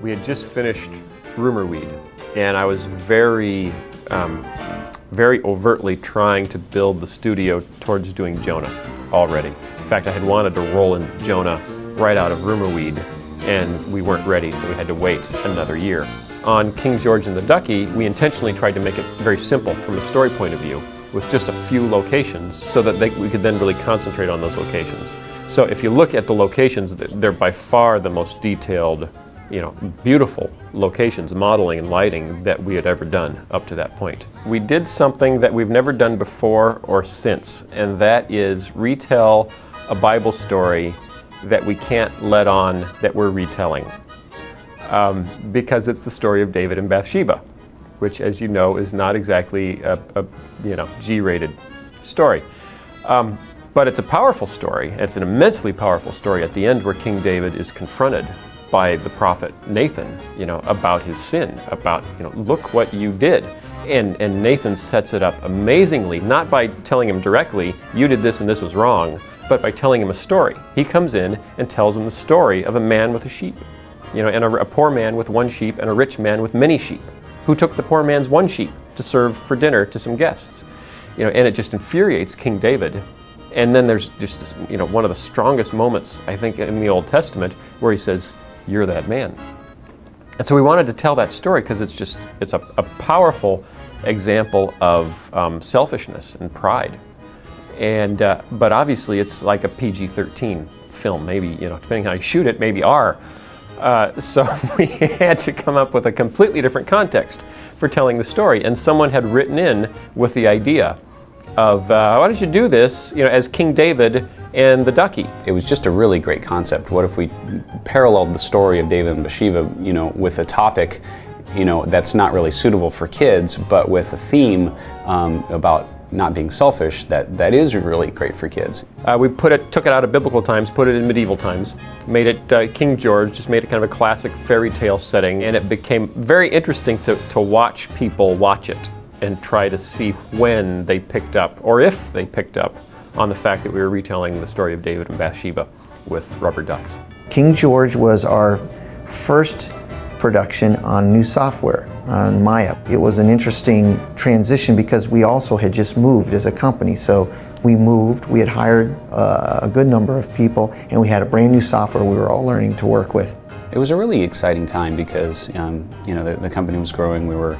We had just finished Rumor Weed, and I was very overtly trying to build the studio towards doing Jonah already. In fact, I had wanted to roll in Jonah right out of Rumor Weed, and we weren't ready, so we had to wait another year. On King George and the Ducky, we intentionally tried to make it very simple from a story point of view, with just a few locations, so that we could then really concentrate on those locations. So if you look at the locations, they're by far the most detailed, beautiful locations, modeling and lighting that we had ever done up to that point. We did something that we've never done before or since, and that is retell a Bible story that we can't let on that we're retelling. Because it's the story of David and Bathsheba, which, as you know, is not exactly a G-rated story. But it's a powerful story. It's an immensely powerful story at the end, where King David is confronted by the prophet Nathan, about his sin, about, look what you did. And Nathan sets it up amazingly, not by telling him directly, you did this and this was wrong, but by telling him a story. He comes in and tells him the story of a man with a sheep, and a poor man with one sheep and a rich man with many sheep, who took the poor man's one sheep to serve for dinner to some guests. And it just infuriates King David. And then there's just this, one of the strongest moments, I think, in the Old Testament, where he says, "You're that man." And so we wanted to tell that story because it's a powerful example of selfishness and pride. And but obviously it's like a PG-13 film, maybe, depending how you shoot it, maybe R. So we had to come up with a completely different context for telling the story. And someone had written in with the idea of, why don't you do this, as King David and the Ducky? It was just a really great concept. What if we paralleled the story of David and Bathsheba, with a topic, that's not really suitable for kids, but with a theme about not being selfish that is really great for kids. We took it out of biblical times, put it in medieval times, made it King George, just made it kind of a classic fairy tale setting, and it became very interesting to watch people watch it and try to see when they picked up, or if they picked up, on the fact that we were retelling the story of David and Bathsheba with rubber ducks. King George was our first production on new software, on Maya. It was an interesting transition because we also had just moved as a company. So we moved, we had hired a good number of people, and we had a brand new software we were all learning to work with. It was a really exciting time because the company was growing. We were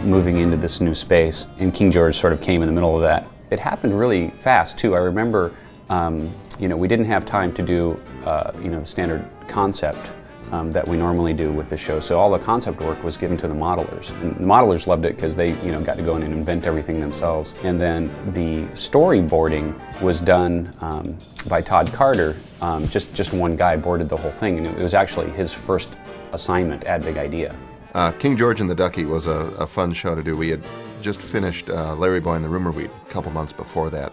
moving into this new space, and King George sort of came in the middle of that. It happened really fast too. I remember we didn't have time to do the standard concept that we normally do with the show. So all the concept work was given to the modelers, and the modelers loved it because they got to go in and invent everything themselves. And then the storyboarding was done by Todd Carter. Just one guy boarded the whole thing, and it was actually his first assignment at Big Idea. King George and the Ducky was a fun show to do. We had just finished Larry Boy and the Rumor Weed a couple months before that.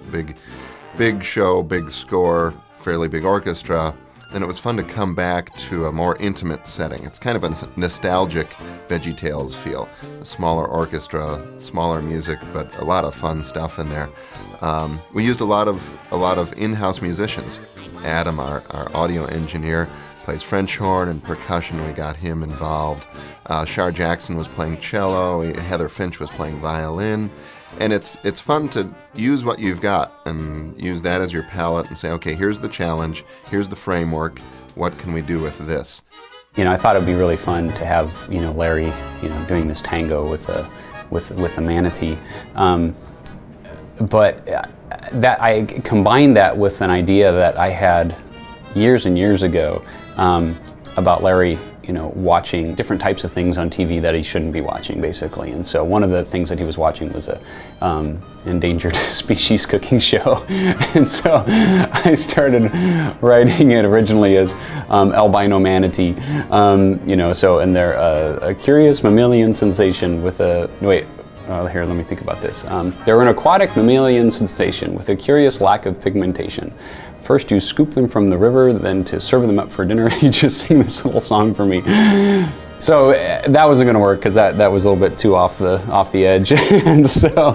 Big show, big score, fairly big orchestra. And it was fun to come back to a more intimate setting. It's kind of a nostalgic VeggieTales feel. A smaller orchestra, smaller music, but a lot of fun stuff in there. We used a lot of in-house musicians. Adam, our audio engineer, plays French horn and percussion. We got him involved. Shar Jackson was playing cello. Heather Finch was playing violin. And it's fun to use what you've got and use that as your palette and say, okay, here's the challenge, here's the framework, what can we do with this? I thought it'd be really fun to have Larry doing this tango with a manatee, but that I combined that with an idea that I had years and years ago about Larry watching different types of things on TV that he shouldn't be watching, basically. And so one of the things that he was watching was a endangered species cooking show. And so I started writing it originally as albino manatee. And they're a curious mammalian sensation with a, here, let me think about this. They're an aquatic mammalian sensation with a curious lack of pigmentation. First you scoop them from the river, then to serve them up for dinner, you just sing this little song for me. So that wasn't going to work because that was a little bit too off the edge. And so,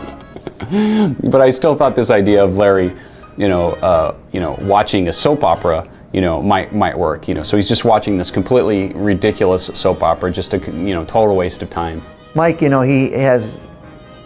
but I still thought this idea of Larry, watching a soap opera, might work. So he's just watching this completely ridiculous soap opera, just a total waste of time. Mike, he has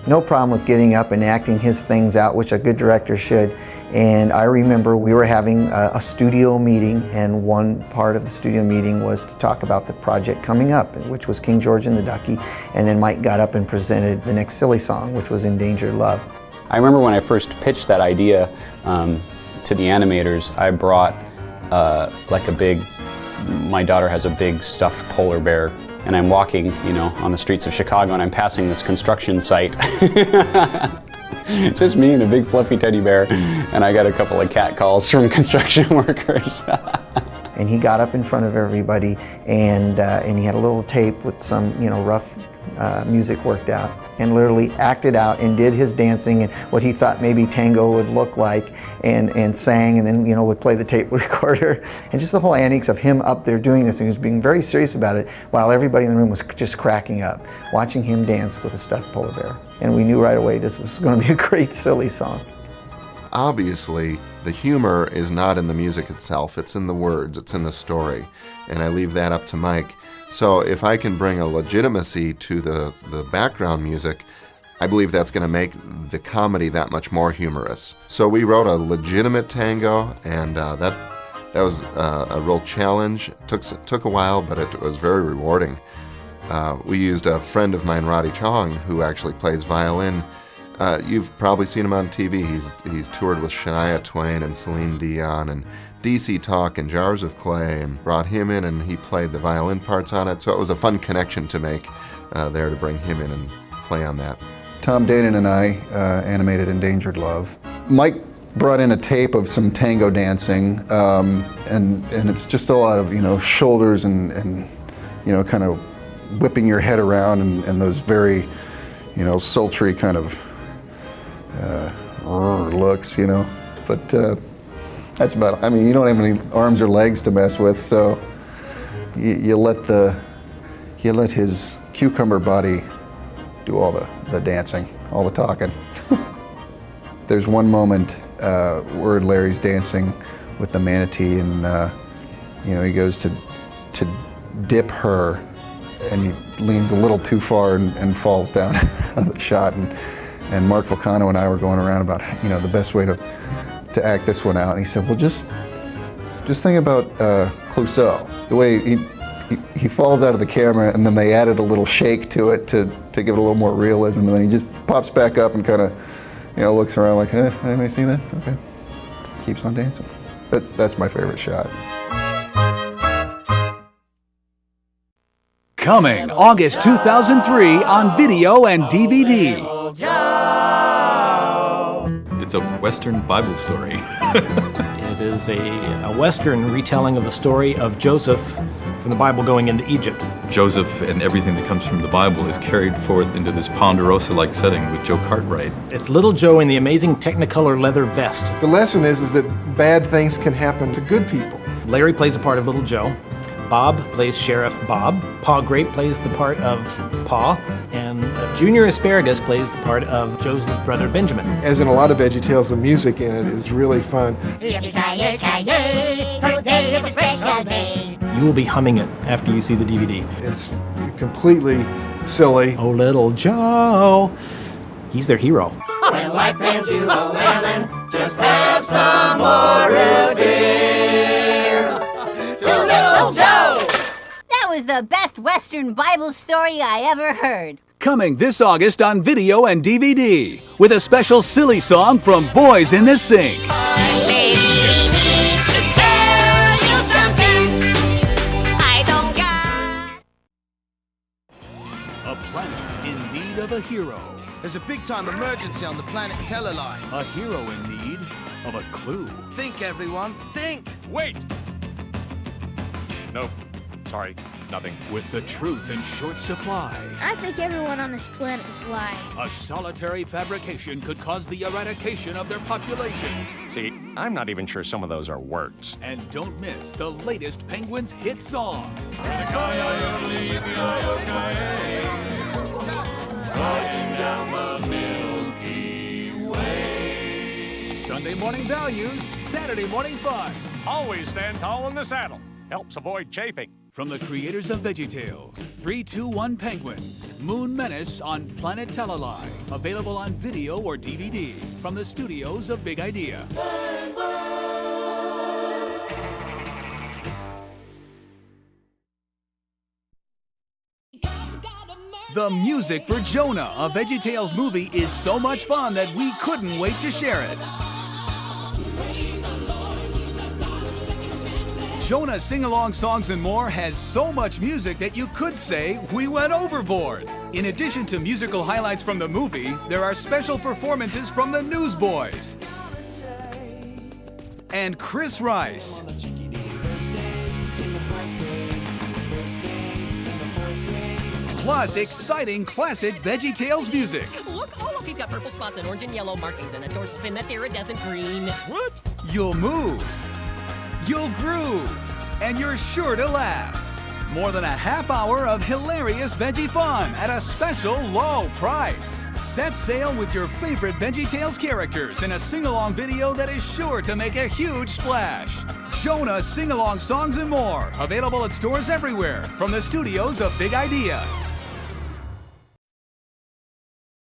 no problem with getting up and acting his things out, which a good director should. And I remember we were having a studio meeting, and one part of the studio meeting was to talk about the project coming up, which was King George and the Ducky. And then Mike got up and presented the next silly song, which was Endangered Love. I remember when I first pitched that idea to the animators, I brought my daughter has a big stuffed polar bear, and I'm walking, on the streets of Chicago, and I'm passing this construction site. Just me and a big fluffy teddy bear, and I got a couple of cat calls from construction workers. And he got up in front of everybody, and he had a little tape with some, rough music worked out, and literally acted out and did his dancing and what he thought maybe tango would look like, and sang, and then would play the tape recorder, and just the whole antics of him up there doing this, and he was being very serious about it, while everybody in the room was just cracking up, watching him dance with a stuffed polar bear. And we knew right away this is going to be a great silly song. Obviously, the humor is not in the music itself, it's in the words, it's in the story, and I leave that up to Mike. So if I can bring a legitimacy to the background music, I believe that's going to make the comedy that much more humorous. So we wrote a legitimate tango, and that was a real challenge. It took a while, but it was very rewarding. We used a friend of mine, Roddy Chong, who actually plays violin. You've probably seen him on TV. He's toured with Shania Twain and Celine Dion and DC Talk and Jars of Clay, and brought him in, and he played the violin parts on it. So it was a fun connection to make there, to bring him in and play on that. Tom Danon and I animated Endangered Love. Mike brought in a tape of some tango dancing, and it's just a lot of shoulders and kind of whipping your head around, and those very sultry kind of looks, but that's about it. I mean, you don't have any arms or legs to mess with, so you let his cucumber body do all the dancing, all the talking. There's one moment where Larry's dancing with the manatee, and he goes to dip her, and he leans a little too far and falls down out of the shot. And Mark Volcano and I were going around about the best way to act this one out. And he said, well, just think about Clouseau, the way he falls out of the camera, and then they added a little shake to it to give it a little more realism, and then he just pops back up and kind of looks around like, hey, anybody see that? Okay, keeps on dancing. That's my favorite shot. Coming August 2003 on video and DVD. It's a Western Bible story. It is a Western retelling of the story of Joseph from the Bible going into Egypt. Joseph and everything that comes from the Bible is carried forth into this Ponderosa-like setting with Joe Cartwright. It's Little Joe in the amazing Technicolor leather vest. The lesson is that bad things can happen to good people. Larry plays the part of Little Joe. Bob plays Sheriff Bob. Pa Grape plays the part of Pa. And Junior Asparagus plays the part of Joe's brother Benjamin. As in a lot of VeggieTales, the music in it is really fun. Today is a special day. You will be humming it after you see the DVD. It's completely silly. Oh, Little Joe. He's their hero. When life hands you a lemon, just have some more root beer. To Little Joe! That was the best Western Bible story I ever heard. Coming this August on video and DVD with a special silly song from Boys in the Sink. A planet in need of a hero. There's a big-time emergency on the planet Teleline. A hero in need of a clue. Think, everyone, think! Wait! Nope. Sorry, nothing. With the truth in short supply. I think everyone on this planet is lying. A solitary fabrication could cause the eradication of their population. See, I'm not even sure some of those are words. And don't miss the latest Penguins hit song. Riding down the Milky Way. Sunday morning values, Saturday morning fun. Always stand tall in the saddle. Helps avoid chafing. From the creators of VeggieTales, 3, 2, 1 Penguins, Moon Menace on Planet Teleli. Available on video or DVD from the studios of Big Idea. The music for Jonah, a VeggieTales movie, is so much fun that we couldn't wait to share it. Jonah's sing-along songs and more has so much music that you could say we went overboard. In addition to musical highlights from the movie, there are special performances from the Newsboys and Chris Rice. Plus exciting classic VeggieTales music. Look, Olaf, he's got purple spots and orange and yellow markings and a dorsal fin that's iridescent green. What? You'll move, you'll groove, and you're sure to laugh. More than a half hour of hilarious veggie fun at a special low price. Set sail with your favorite VeggieTales characters in a sing-along video that is sure to make a huge splash. Jonah sing-along songs and more, available at stores everywhere from the studios of Big Idea.